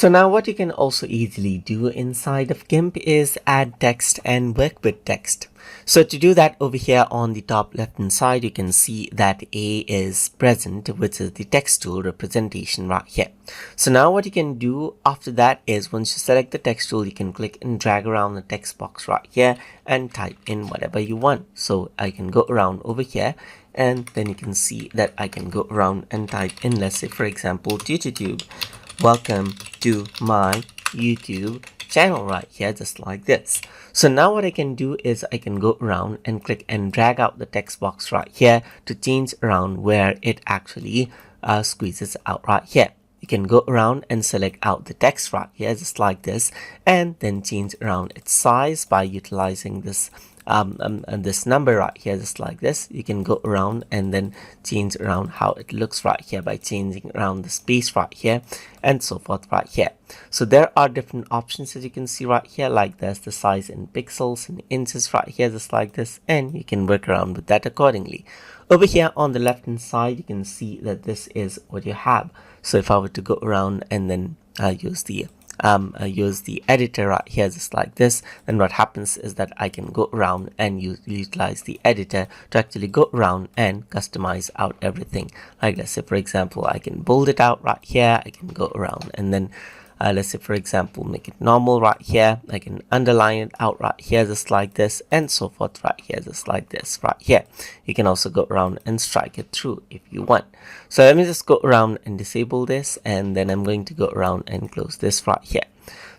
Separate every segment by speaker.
Speaker 1: So now what you can also easily do inside of GIMP is add text and work with text. So to do that, over here on the top left hand side, you can see that A is present, which is the text tool representation right here. So now what you can do after that is once you select the text tool, you can click and drag around the text box right here and type in whatever you want. So I can go around over here, and then you can see that I can go around and type in, let's say for example, YouTube, welcome to my YouTube channel right here, just like this. So now what I can do is I can go around and click and drag out the text box right here to change around where it actually squeezes out right here. You can go around and select out the text right here, just like this, and then change around its size by utilizing this this number right here, just like this. You can go around and then change around how it looks right here by changing around the space right here and so forth right here. So there are different options, as you can see right here, like this, the size in pixels and inches right here, just like this, and you can work around with that accordingly. Over here on the left hand side, you can see that this is what you have. So if I were to go around and then use the editor right here, just like this, then what happens is that I can go around and utilize the editor to actually go around and customize out everything. Like let's say for example, I can bold it out right here, I can go around and then let's say for example, make it normal right here, I can underline it out right here, just like this, and so forth right here, just like this right here. You can also go around and strike it through if you want. So let me just go around and disable this, and then I'm going to go around and close this right here.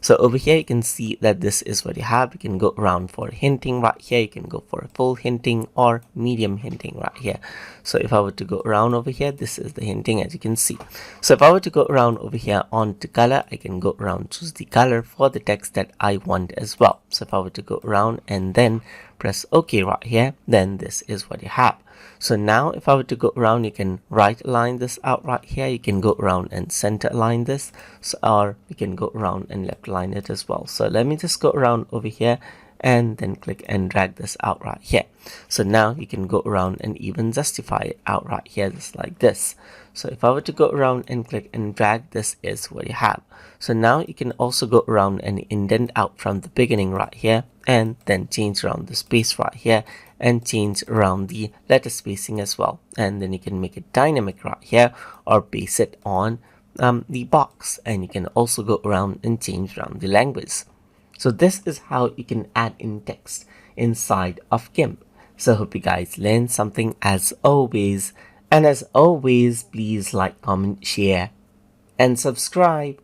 Speaker 1: So over here you can see that this is what you have. You can go around for hinting right here, you can go for a full hinting or medium hinting right here. So if I were to go around over here, this is the hinting, as you can see. So if I were to go around over here on to color, I can go around, choose the color for the text that I want as well. So if I were to go around and then press OK right here, then this is what you have. So now if I were to go around, you can right align this out right here, you can go around and center align this, or you can go around and left align it as well. So let me just go around over here and then click and drag this out right here. So now you can go around and even justify it out right here, just like this. So if I were to go around and click and drag, this is what you have. So now you can also go around and indent out from the beginning right here, and then change around the space right here and change around the letter spacing as well. And then you can make it dynamic right here or base it on the box, and you can also go around and change around the language. So this is how you can add in text inside of GIMP. So I hope you guys learned something as always. And as always, please like, comment, share, and subscribe.